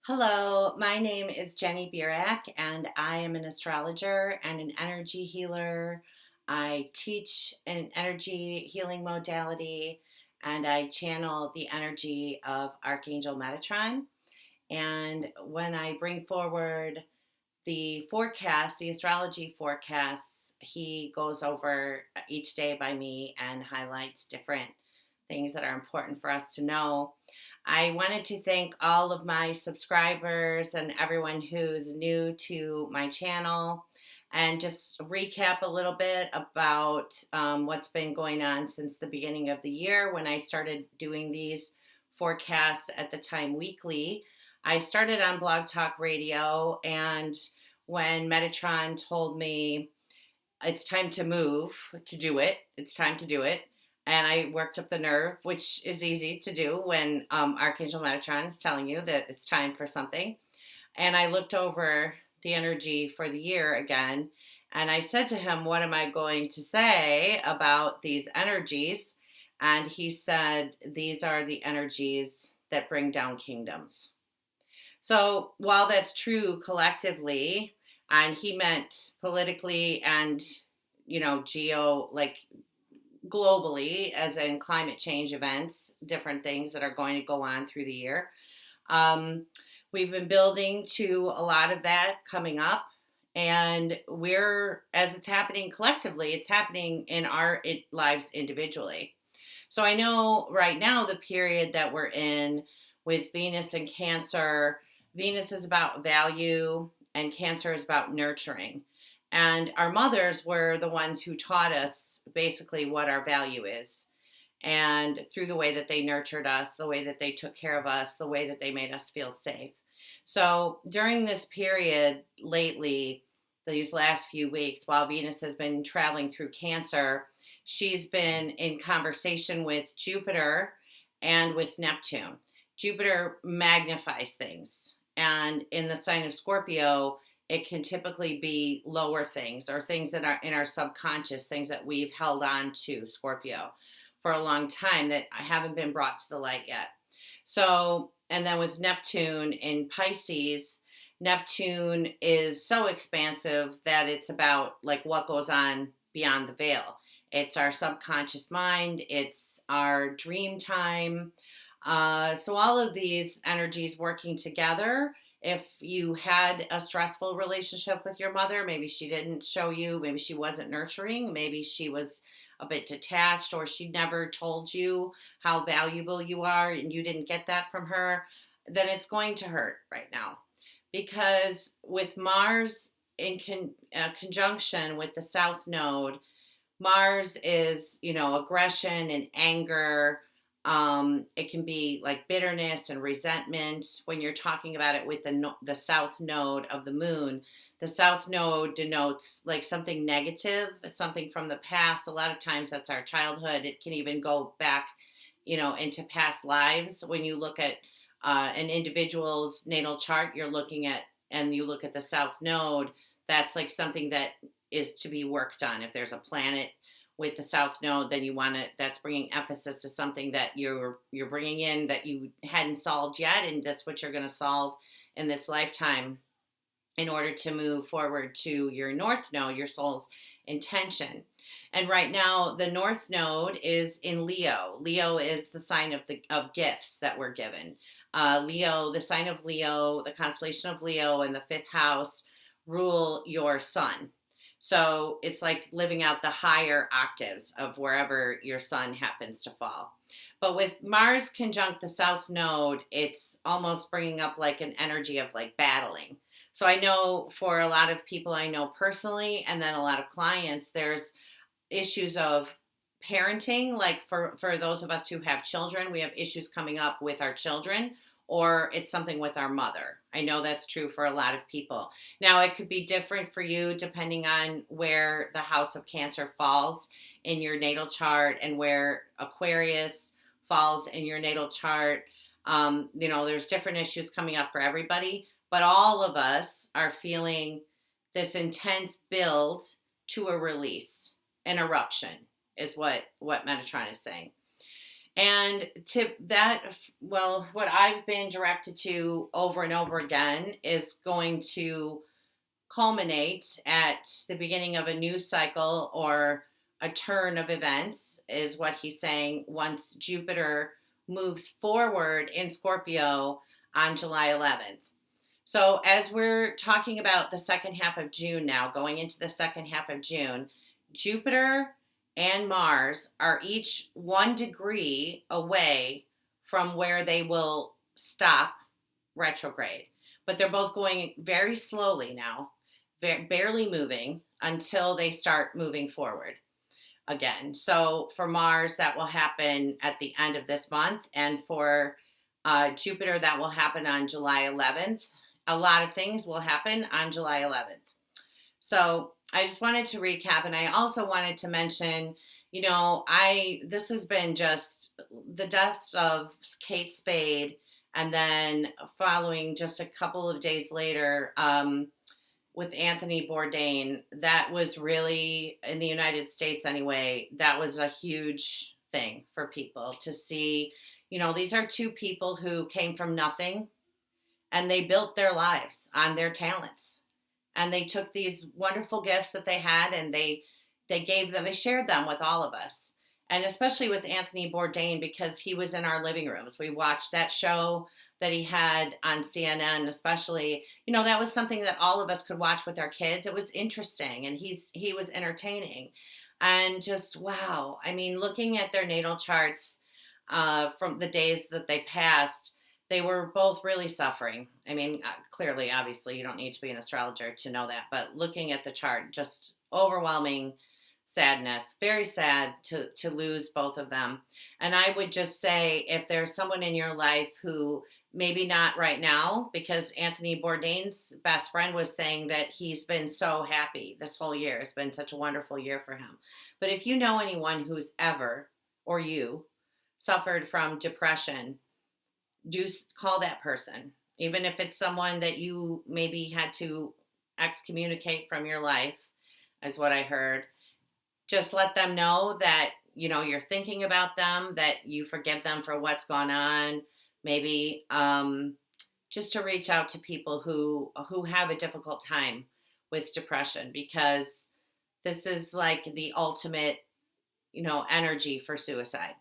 Hello, my name is Jenny Burak, and I am an astrologer and an energy healer. I teach an energy healing modality, and I channel the energy of Archangel Metatron. And when I bring forward the forecast, the astrology forecasts, he goes over each day by me and highlights different things that are important for us to know. I wanted to thank all of my subscribers and everyone who's new to my channel and just recap a little bit about what's been going on since the beginning of the year when I started doing these forecasts at the time weekly. I started on Blog Talk Radio, and when Metatron told me it's time to move, to do it, it's time to do it. And I worked up the nerve, which is easy to do when Archangel Metatron is telling you that it's time for something. And I looked over the energy for the year again, and I said to him, what am I going to say about these energies? And he said, these are the energies that bring down kingdoms. So while that's true collectively, and he meant politically and, globally, as in climate change events, different things that are going to go on through the year. Um, we've been building to a lot of that coming up. And as it's happening collectively, it's happening in our lives individually. So I know right now the period that we're in with Venus and Cancer, Venus is about value and Cancer is about nurturing. And our mothers were the ones who taught us basically what our value is. And through the way that they nurtured us, the way that they took care of us, the way that they made us feel safe. So during this period lately, these last few weeks, while Venus has been traveling through Cancer, she's been in conversation with Jupiter and with Neptune. Jupiter magnifies things. And in the sign of Scorpio, it can typically be lower things or things that are in our subconscious, things that we've held on to, Scorpio, for a long time that haven't been brought to the light yet. So, and then with Neptune in Pisces, Neptune is so expansive that it's about like what goes on beyond the veil. It's our subconscious mind, it's our dream time. So all of these energies working together. If you had a stressful relationship with your mother, maybe she didn't show you, maybe she wasn't nurturing, maybe she was a bit detached, or she never told you how valuable you are and you didn't get that from her, then it's going to hurt right now. Because with Mars in conjunction with the South Node, Mars is, aggression and anger. It can be like bitterness and resentment when you're talking about it with the South Node of the Moon. The South Node denotes like something negative, it's something from the past. A lot of times that's our childhood. It can even go back, into past lives. When you look at an individual's natal chart, and you look at the South Node, that's like something that is to be worked on. If there's a planet with the South Node, then that's bringing emphasis to something that you're bringing in that you hadn't solved yet, and that's what you're going to solve in this lifetime in order to move forward to your North Node, your soul's intention. And right now, the North Node is in Leo. Leo is the sign of gifts that we're given. Leo, the sign of Leo, the constellation of Leo, and the fifth house rule your sun. So it's like living out the higher octaves of wherever your sun happens to fall. But with Mars conjunct the South Node, it's almost bringing up like an energy of like battling. So I know for a lot of people I know personally, and then a lot of clients, there's issues of parenting. Like for those of us who have children, we have issues coming up with our children, or it's something with our mother. I know that's true for a lot of people. Now, it could be different for you depending on where the house of Cancer falls in your natal chart and where Aquarius falls in your natal chart. There's different issues coming up for everybody, but all of us are feeling this intense build to a release. An eruption is what Metatron is saying. And to that, well, what I've been directed to over and over again is going to culminate at the beginning of a new cycle or a turn of events, is what he's saying, once Jupiter moves forward in Scorpio on July 11th. So, as we're talking about the second half of June now, going into the second half of June, Jupiter and Mars are each 1 degree away from where they will stop retrograde. But they're both going very slowly now, barely moving until they start moving forward again. So for Mars, that will happen at the end of this month. And for Jupiter, that will happen on July 11th. A lot of things will happen on July 11th. So I just wanted to recap, and I also wanted to mention, this has been just the deaths of Kate Spade, and then following just a couple of days later with Anthony Bourdain. That was really, in the United States anyway, that was a huge thing for people to see. These are two people who came from nothing, and they built their lives on their talents. And they took these wonderful gifts that they had, and they shared them with all of us. And especially with Anthony Bourdain, because he was in our living rooms. We watched that show that he had on CNN, especially. That was something that all of us could watch with our kids. It was interesting, and he was entertaining. And just, wow. I mean, looking at their natal charts from the days that they passed, they were both really suffering. I mean, clearly, obviously, you don't need to be an astrologer to know that. But looking at the chart, just overwhelming sadness. Very sad to lose both of them. And I would just say, if there's someone in your life who, maybe not right now, because Anthony Bourdain's best friend was saying that he's been so happy this whole year. It's been such a wonderful year for him. But if you know anyone who's ever, or you, suffered from depression, do call that person. Even if it's someone that you maybe had to excommunicate from your life, is what I heard. Just let them know that, you're thinking about them, that you forgive them for what's gone on. Maybe just to reach out to people who have a difficult time with depression, because this is like the ultimate, energy for suicide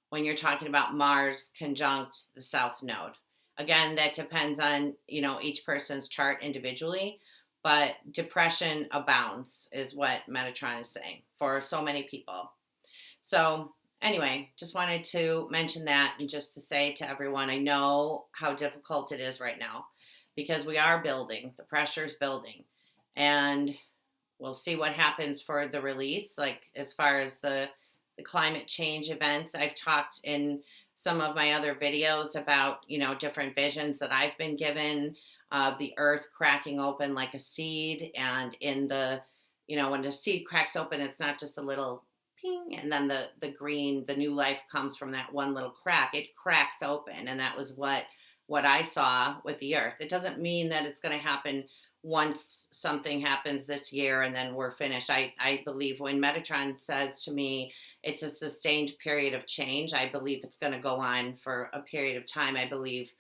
when you're talking about Mars conjunct the South Node. Again, that depends on, each person's chart individually, but depression abounds is what Metatron is saying for so many people. So anyway, just wanted to mention that, and just to say to everyone, I know how difficult it is right now, because we are building, the pressure's building, and we'll see what happens for the release, like as far as the climate change events. I've talked in some of my other videos about, different visions that I've been given of the earth cracking open like a seed. And in the, when the seed cracks open, it's not just a little ping, and then the green, the new life comes from that one little crack. It cracks open. And that was what I saw with the earth. It doesn't mean that it's going to happen once something happens this year and then we're finished. I believe when Metatron says to me, it's a sustained period of change, I believe it's going to go on for a period of time. I believe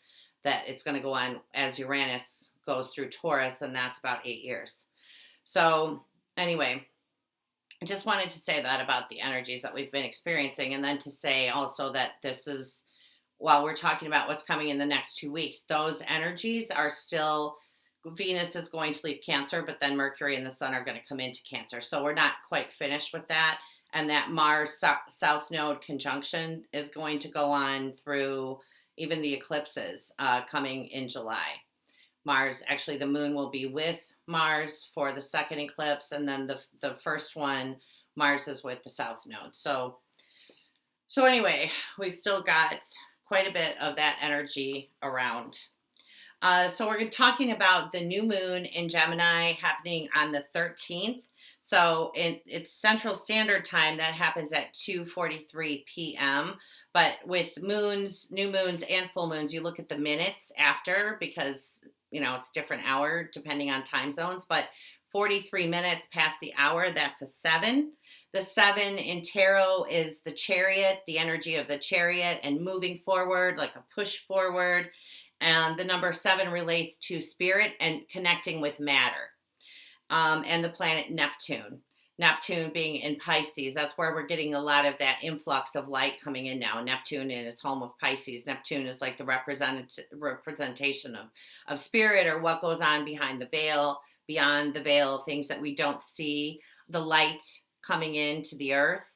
that it's going to go on as Uranus goes through Taurus, and that's about 8 years. So anyway, I just wanted to say that about the energies that we've been experiencing, and then to say also that this is, while we're talking about what's coming in the next 2 weeks, those energies are still, Venus is going to leave Cancer, but then Mercury and the Sun are going to come into Cancer. So we're not quite finished with that. And that Mars South Node conjunction is going to go on through even the eclipses coming in July. Mars, actually the moon will be with Mars for the second eclipse, and then the first one, Mars is with the South Node. So anyway, we've still got quite a bit of that energy around. So we're talking about the new moon in Gemini happening on the 13th. So it's Central Standard Time. That happens at 2:43 p.m. But with moons, new moons, and full moons, you look at the minutes after, because, it's different hour depending on time zones. But 43 minutes past the hour, that's a 7. The 7 in tarot is the chariot, the energy of the chariot and moving forward, like a push forward. And the number 7 relates to spirit and connecting with matter. And the planet Neptune. Neptune being in Pisces, that's where we're getting a lot of that influx of light coming in now. Neptune is home of Pisces. Neptune is like the representation of spirit, or what goes on behind the veil, beyond the veil, things that we don't see, the light coming into the earth.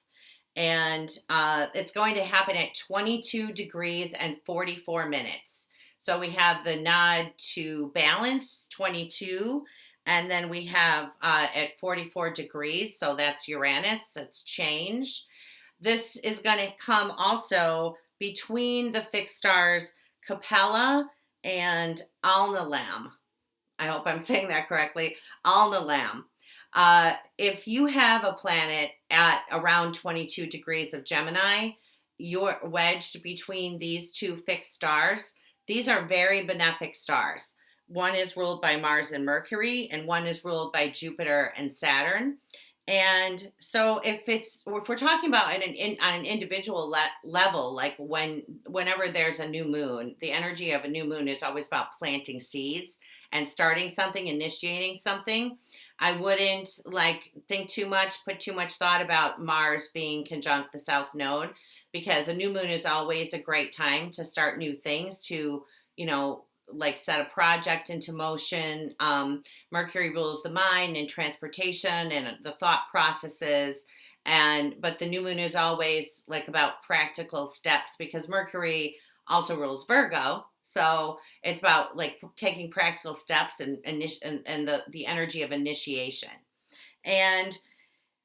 And it's going to happen at 22 degrees and 44 minutes. So we have the nod to balance, 22. And then we have at 44 degrees, so that's Uranus, it's change. This is going to come also between the fixed stars Capella and Alnilam. I hope I'm saying that correctly. Alnilam. If you have a planet at around 22 degrees of Gemini, you're wedged between these two fixed stars. These are very benefic stars. One is ruled by Mars and Mercury, and one is ruled by Jupiter and Saturn. And so if we're talking about on an individual level, like whenever there's a new moon, the energy of a new moon is always about planting seeds and starting something, initiating something. I wouldn't think too much, put too much thought about Mars being conjunct the South Node, because a new moon is always a great time to start new things, to, set a project into motion. Mercury rules the mind and transportation and the thought processes. But the new moon is always about practical steps, because Mercury also rules Virgo. So it's about taking practical steps and the energy of initiation. And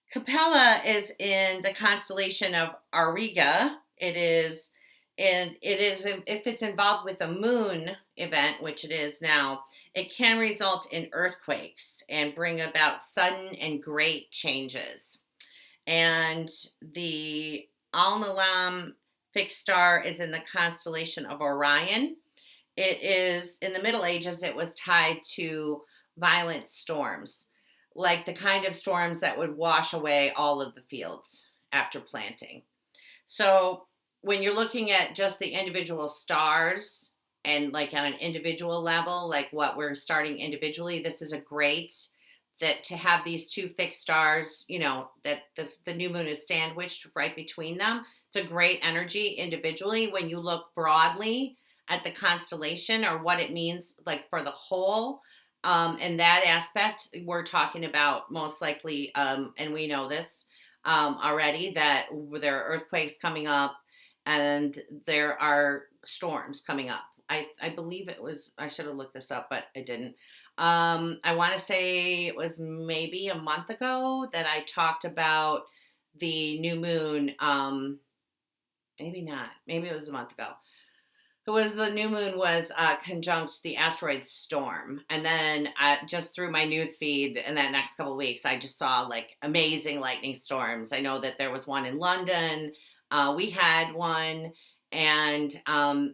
Capella is in the constellation of Auriga. If it's involved with a moon event, which it is now, it can result in earthquakes and bring about sudden and great changes. And the Alnilam fixed star is in the constellation of Orion. It is, in the Middle Ages, it was tied to violent storms, like the kind of storms that would wash away all of the fields after planting. So when you're looking at just the individual stars and on an individual level, what we're starting individually, this is a great, that to have these two fixed stars, that the new moon is sandwiched right between them. It's a great energy individually. When you look broadly at the constellation, or what it means for the whole, in that aspect, we're talking about most likely, and we know this already, that there are earthquakes coming up, and there are storms coming up. I believe it was, I should have looked this up, but I didn't. I want to say it was maybe a month ago that I talked about the new moon. Maybe not. Maybe it was a month ago. The new moon was conjunct the asteroid Storm. And then just through my news feed in that next couple of weeks, I just saw amazing lightning storms. I know that there was one in London. We had one, and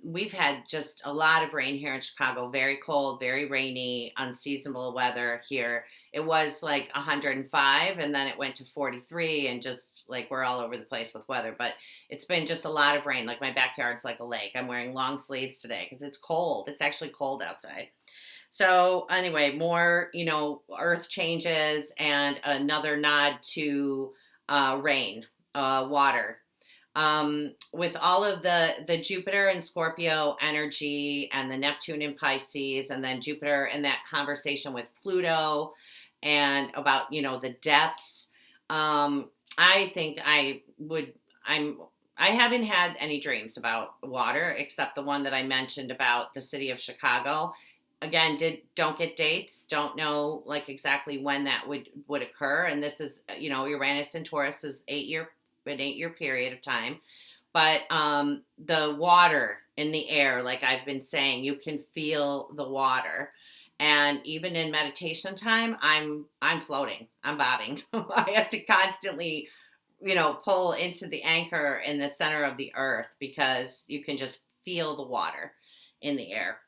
we've had just a lot of rain here in Chicago. Very cold, very rainy, unseasonable weather here. It was 105, and then it went to 43, and just we're all over the place with weather. But it's been just a lot of rain. My backyard's like a lake. I'm wearing long sleeves today because it's cold. It's actually cold outside. So anyway, more, earth changes, and another nod to rain, water. With all of the Jupiter and Scorpio energy, and the Neptune in Pisces, and then Jupiter and that conversation with Pluto, and about, the depths. I think I haven't had any dreams about water, except the one that I mentioned about the city of Chicago. Again, don't get dates, don't know exactly when that would occur. And this is, Uranus and Taurus is an 8-year period of time. But the water in the air, like I've been saying, you can feel the water. And even in meditation time, I'm floating, I'm bobbing. I have to constantly, pull into the anchor in the center of the earth, because you can just feel the water in the air.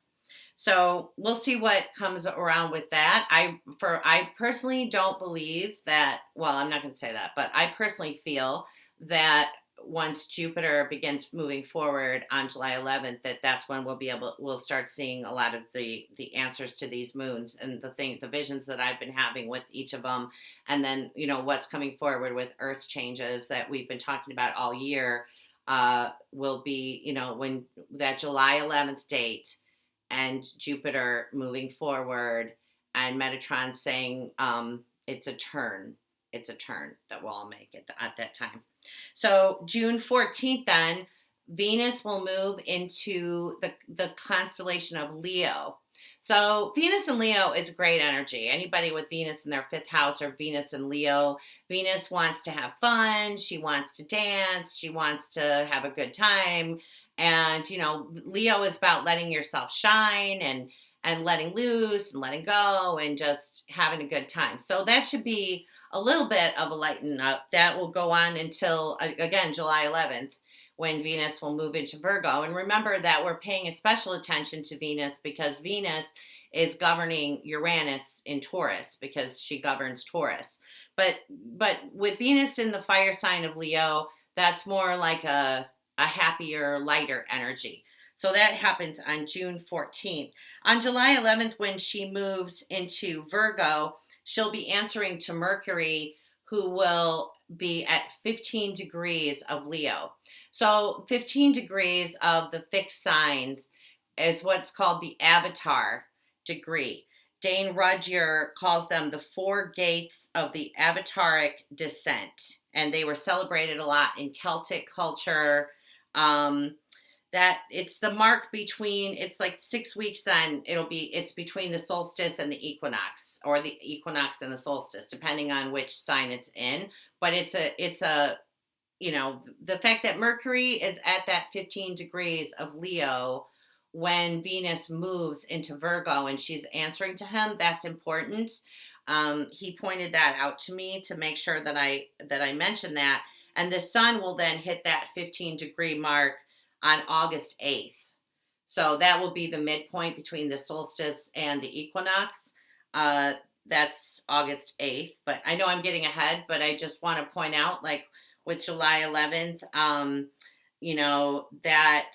So we'll see what comes around with that. I personally don't believe that, well, I'm not going to say that, but I personally feel that once Jupiter begins moving forward on July 11th, that's when we'll start seeing a lot of the answers to these moons and the visions that I've been having with each of them, and then what's coming forward with Earth changes that we've been talking about all year, will be when that July 11th date, and Jupiter moving forward, and Metatron saying it's a turn. It's a turn that we'll all make at that time. So June 14th, then, Venus will move into the constellation of Leo. So Venus and Leo is great energy. Anybody with Venus in their fifth house or Venus and Leo, Venus wants to have fun. She wants to dance. She wants to have a good time. And, Leo is about letting yourself shine and letting loose and letting go and just having a good time. So that should be a little bit of a lighten up. That will go on until, again, July 11th, when Venus will move into Virgo. And remember that we're paying a special attention to Venus because Venus is governing Uranus in Taurus because she governs Taurus. But with Venus in the fire sign of Leo, that's more like a happier, lighter energy. So that happens on June 14th. On July 11th, when she moves into Virgo, she'll be answering to Mercury, who will be at 15 degrees of Leo. So 15 degrees of the fixed signs is what's called the avatar degree. Dane Rudhyar calls them the 4 gates of the avataric descent. And they were celebrated a lot in Celtic culture. That it's the mark between, it's like 6 weeks, then it's between the solstice and the equinox, or the equinox and the solstice, depending on which sign it's in. But it's a the fact that Mercury is at that 15 degrees of Leo when Venus moves into Virgo and she's answering to him, that's important. He pointed that out to me to make sure that I mentioned that. And the sun will then hit that 15 degree mark on August 8th. So that will be the midpoint between the solstice and the equinox. That's August 8th. But I know I'm getting ahead, but I just want to point out, like with July 11th, that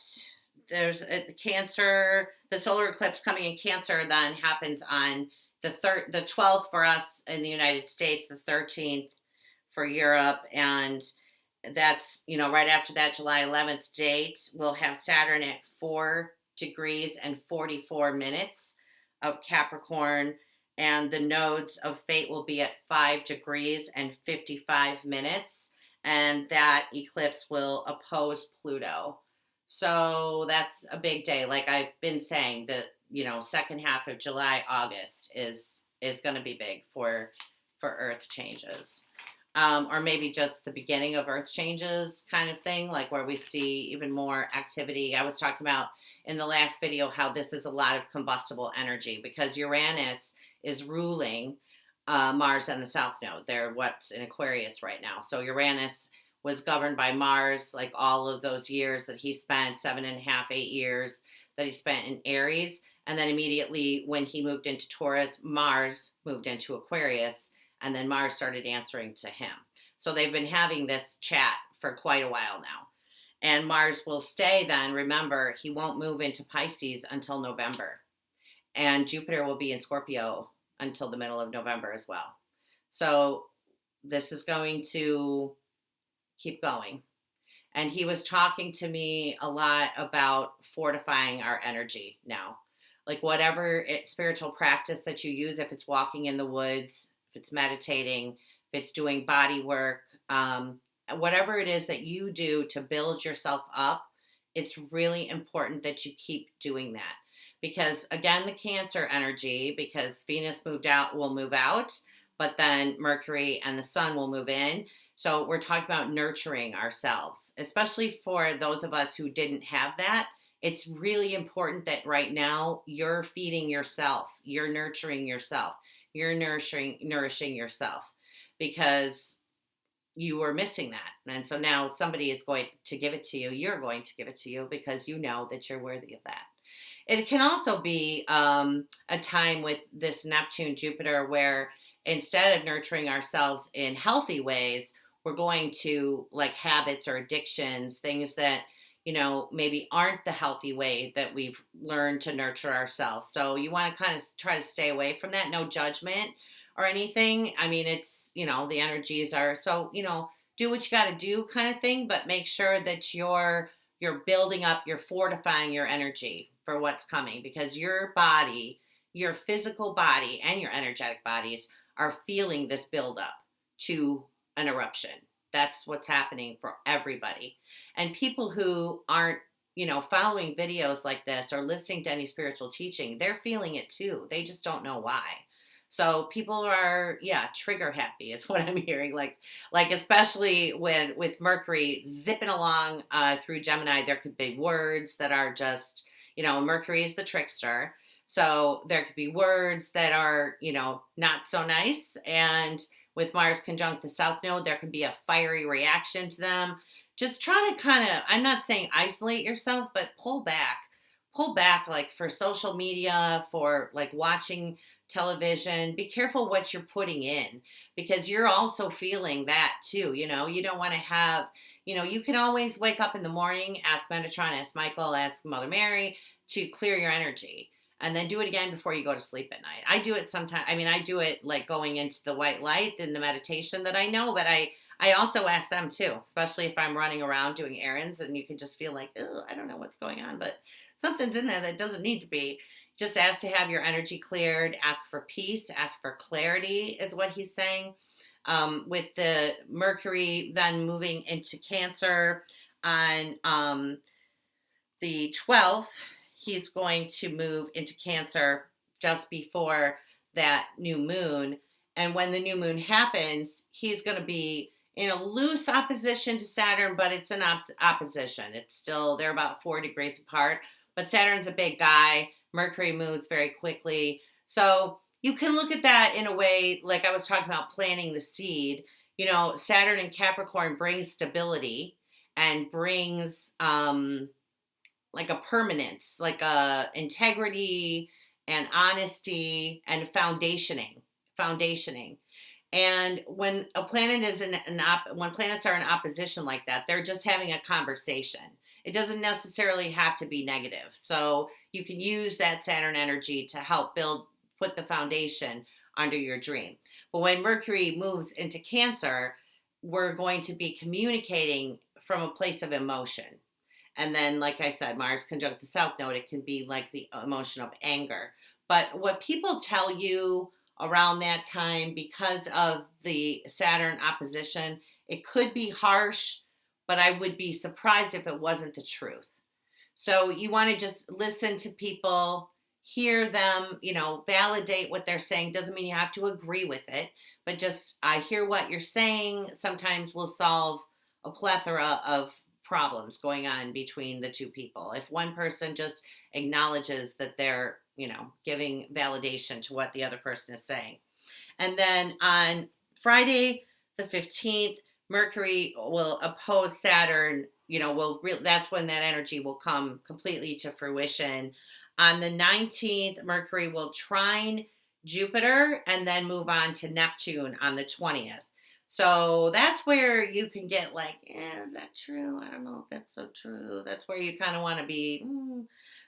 there's a Cancer, the solar eclipse coming in Cancer then happens on the 12th for us in the United States, the 13th for Europe, and that's, right after that July 11th date, we'll have Saturn at 4 degrees and 44 minutes of Capricorn, and the nodes of fate will be at 5 degrees and 55 minutes, and that eclipse will oppose Pluto. So that's a big day. Like I've been saying, the second half of July, August is going to be big for Earth changes. Or maybe just the beginning of Earth changes kind of thing, like where we see even more activity. I was talking about in the last video how this is a lot of combustible energy because Uranus is ruling Mars and the South Node. They're what's in Aquarius right now. So Uranus was governed by Mars, like all of those years that he spent, 7.5, 8 years that he spent in Aries. And then immediately when he moved into Taurus, Mars moved into Aquarius. And then Mars started answering to him. So they've been having this chat for quite a while now. And Mars will stay then. Remember, he won't move into Pisces until November. And Jupiter will be in Scorpio until the middle of November as well. So this is going to keep going. And he was talking to me a lot about fortifying our energy now. Like whatever spiritual practice that you use, if it's walking in the woods, if it's meditating, if it's doing body work, whatever it is that you do to build yourself up, it's really important that you keep doing that. Because again, the Cancer energy, because Venus will move out, but then Mercury and the sun will move in. So we're talking about nurturing ourselves, especially for those of us who didn't have that. It's really important that right now you're feeding yourself, you're nurturing yourself. You're nourishing yourself because you were missing that. And so now somebody is going to give it to you. You're going to give it to you because you know that you're worthy of that. it can also be a time with this Neptune Jupiter where instead of nurturing ourselves in healthy ways, we're going to like habits or addictions, things that, maybe aren't the healthy way that we've learned to nurture ourselves. So you want to kind of try to stay away from that. No judgment or anything. I mean, it's, the energies are so, do what you got to do kind of thing, but make sure that you're building up, you're fortifying your energy for what's coming, because your body, your physical body and your energetic bodies are feeling this buildup to an eruption. That's what's happening for everybody. And people who aren't, following videos like this or listening to any spiritual teaching, they're feeling it too. They just don't know why. So people are, trigger happy is what I'm hearing. Like especially with Mercury zipping along through Gemini, there could be words that are just, Mercury is the trickster. So there could be words that are, not so nice. And with Mars conjunct the South Node, there can be a fiery reaction to them. Just try to kind of, I'm not saying isolate yourself, but pull back like for social media, for like watching television. Be careful what you're putting in, because you're also feeling that too. You don't want to have, you can always wake up in the morning, ask Metatron, ask Michael, ask Mother Mary to clear your energy, and then do it again before you go to sleep at night. I do it sometimes. I mean, I do it like going into the white light in the meditation that I know, but I also ask them too, especially if I'm running around doing errands and you can just feel like, oh, I don't know what's going on, but something's in there that doesn't need to be. Just ask to have your energy cleared, ask for peace, ask for clarity is what he's saying. With the Mercury then moving into Cancer on the 12th, he's going to move into Cancer just before that new moon. And when the new moon happens, he's going to be in a loose opposition to Saturn, but it's an opposition. It's still, they're about 4 degrees apart, but Saturn's a big guy. Mercury moves very quickly. So you can look at that in a way, like I was talking about planting the seed. Saturn and Capricorn brings stability and brings like a permanence, like a integrity and honesty and foundationing. And when a planet is when planets are in opposition like that, they're just having a conversation. It doesn't necessarily have to be negative. So you can use that Saturn energy to help put the foundation under your dream. But when Mercury moves into Cancer, we're going to be communicating from a place of emotion. And then, like I said, Mars conjunct the South Node, it can be like the emotion of anger. But what people tell you around that time, because of the Saturn opposition, it could be harsh, but I would be surprised if it wasn't the truth. So you want to just listen to people, hear them, validate what they're saying. Doesn't mean you have to agree with it, but just I hear what you're saying sometimes will solve a plethora of problems going on between the two people. If one person just acknowledges that they're, giving validation to what the other person is saying. And then on Friday, the 15th, Mercury will oppose Saturn, that's when that energy will come completely to fruition. On the 19th, Mercury will trine Jupiter and then move on to Neptune on the 20th. So that's where you can get like, is that true? I don't know if that's so true. That's where you kind of want to be,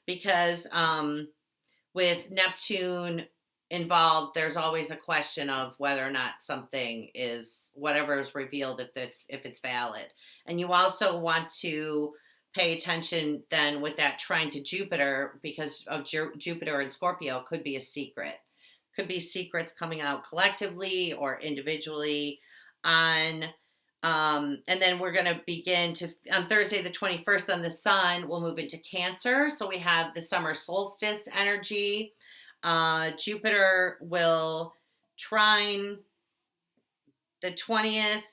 because with Neptune involved, there's always a question of whether or not something is, whatever is revealed, if it's valid. And you also want to pay attention then with that trine to Jupiter, because of Jupiter and Scorpio could be a secret. Could be secrets coming out collectively or individually on. And then we're going to begin on Thursday, the 21st, on the sun will move into Cancer. So we have the summer solstice energy. Jupiter will trine the 20th.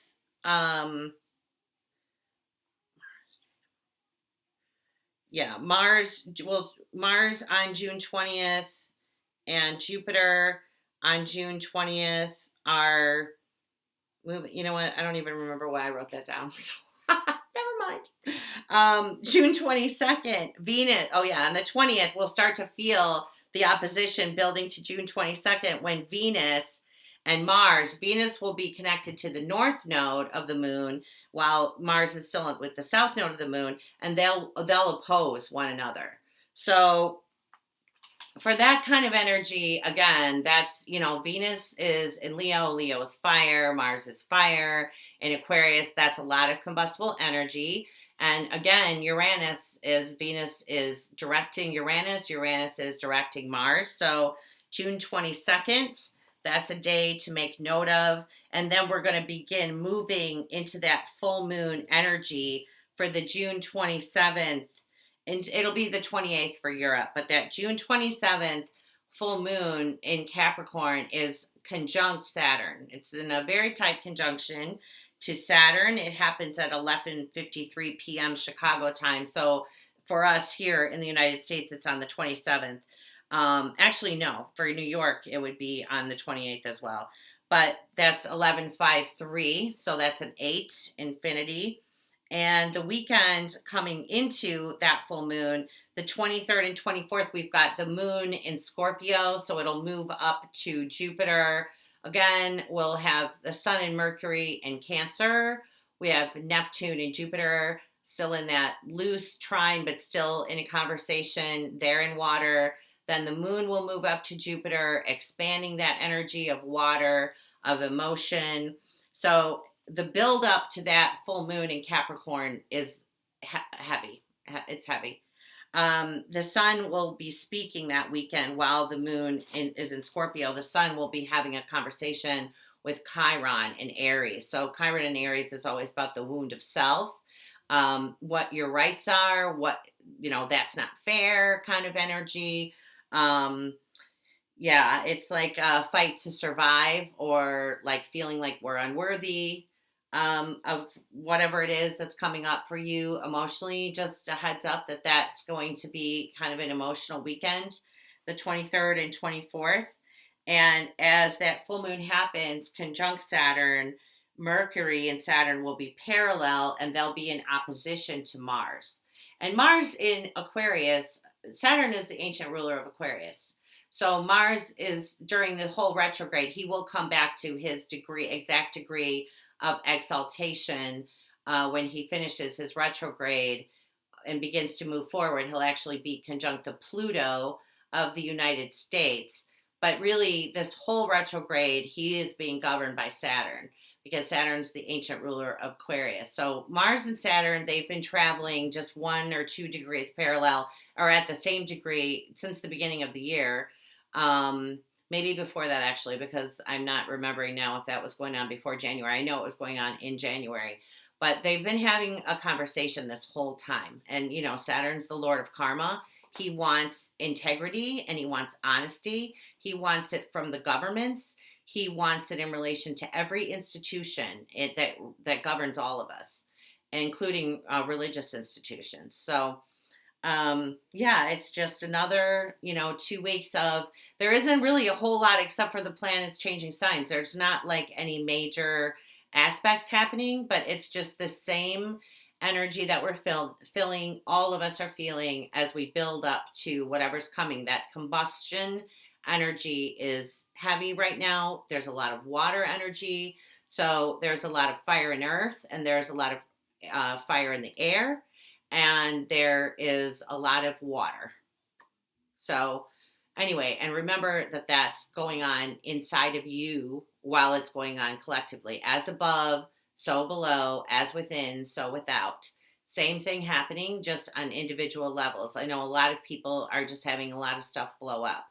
Mars on June 20th and Jupiter on June 20th are moving. You know what? I don't even remember why I wrote that down. So never mind. June 22nd, Venus. Oh, yeah. On the 20th, we'll start to feel the opposition building to June 22nd when Venus will be connected to the north node of the moon while Mars is still with the south node of the moon, and they'll oppose one another. So for that kind of energy, again, that's, Venus is in Leo, Leo is fire, Mars is fire. In Aquarius, that's a lot of combustible energy. And again, Venus is directing Uranus is directing Mars. So June 22nd, that's a day to make note of. And then we're going to begin moving into that full moon energy for the June 27th. And it'll be the 28th for Europe. But that June 27th full moon in Capricorn is conjunct Saturn. It's in a very tight conjunction to Saturn. It happens at 11:53 p.m. Chicago time. So for us here in the United States, it's on the 27th. Actually, no, for New York, it would be on the 28th as well. But that's 11:53, so that's an 8 infinity. And the weekend coming into that full moon, the 23rd and 24th, we've got the moon in Scorpio, so it'll move up to Jupiter. Again, we'll have the sun and Mercury in Cancer. We have Neptune and Jupiter still in that loose trine, but still in a conversation. They're in water. Then the moon will move up to Jupiter, expanding that energy of water, of emotion. So the build up to that full moon in Capricorn is heavy. It's heavy. The sun will be speaking that weekend while the moon is in Scorpio. The sun will be having a conversation with Chiron in Aries. So Chiron in Aries is always about the wound of self, what your rights are, that's not fair kind of energy. It's like a fight to survive, or like feeling like we're unworthy of whatever it is that's coming up for you emotionally. Just a heads up that that's going to be kind of an emotional weekend, the 23rd and 24th. And as that full moon happens, conjunct Saturn, Mercury and Saturn will be parallel, and they'll be in opposition to Mars. And Mars in Aquarius, Saturn is the ancient ruler of Aquarius. So Mars is, during the whole retrograde, he will come back to his exact degree of exaltation when he finishes his retrograde and begins to move forward. He'll actually be conjunct the Pluto of the United States. But really, this whole retrograde, he is being governed by Saturn, because Saturn's the ancient ruler of Aquarius. So Mars and Saturn, they've been traveling just 1 or 2 degrees parallel, or at the same degree since the beginning of the year. Maybe before that, actually, because I'm not remembering now if that was going on before January. I know it was going on in January. But they've been having a conversation this whole time. And, Saturn's the Lord of Karma. He wants integrity and he wants honesty. He wants it from the governments. He wants it in relation to every institution that governs all of us, including religious institutions. So, it's just another, 2 weeks of, there isn't really a whole lot except for the planets changing signs. There's not like any major aspects happening, but it's just the same energy that we're feeling, all of us are feeling as we build up to whatever's coming. That combustion energy is heavy right now. There's a lot of water energy. So there's a lot of fire in earth, and there's a lot of fire in the air, and there is a lot of water. So anyway, and remember that that's going on inside of you while it's going on collectively. As above, so below, as within, so without. Same thing happening, just on individual levels. I know a lot of people are just having a lot of stuff blow up.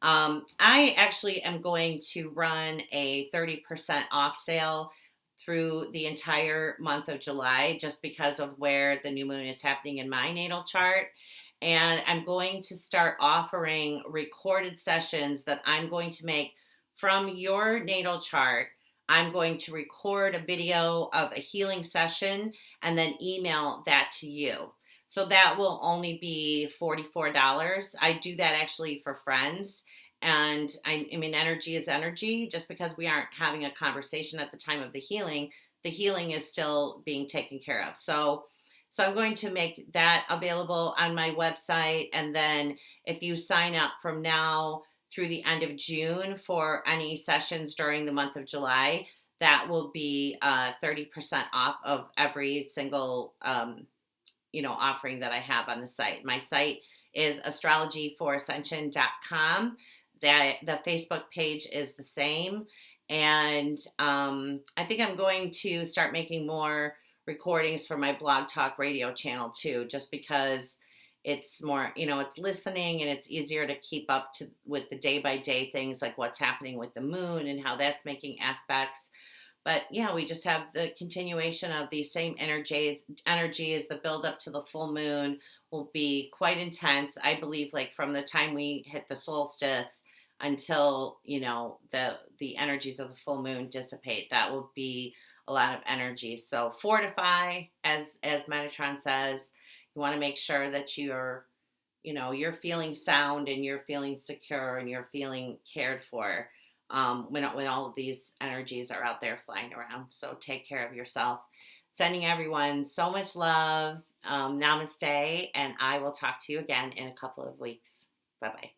I actually am going to run a 30% off sale through the entire month of July, just because of where the new moon is happening in my natal chart. And I'm going to start offering recorded sessions that I'm going to make from your natal chart. I'm going to record a video of a healing session and then email that to you. So that will only be $44. I do that actually for friends. And I mean, energy is energy. Just because we aren't having a conversation at the time of the healing is still being taken care of. So So I'm going to make that available on my website. And then if you sign up from now through the end of June for any sessions during the month of July, that will be 30% off of every single offering that I have on the site. My site is astrologyforascension.com. The Facebook page is the same. And I think I'm going to start making more recordings for my Blog Talk Radio channel too, just because it's more, it's listening and it's easier to keep up to with the day by day things like what's happening with the moon and how that's making aspects. But yeah, we just have the continuation of these same energies. The build up to the full moon will be quite intense. I believe, like from the time we hit the solstice until the energies of the full moon dissipate, that will be a lot of energy. So fortify, as Metatron says. You want to make sure that you're feeling sound and you're feeling secure and you're feeling cared for when all of these energies are out there flying around. So take care of yourself. Sending everyone so much love. Namaste, and I will talk to you again in a couple of weeks. Bye-bye.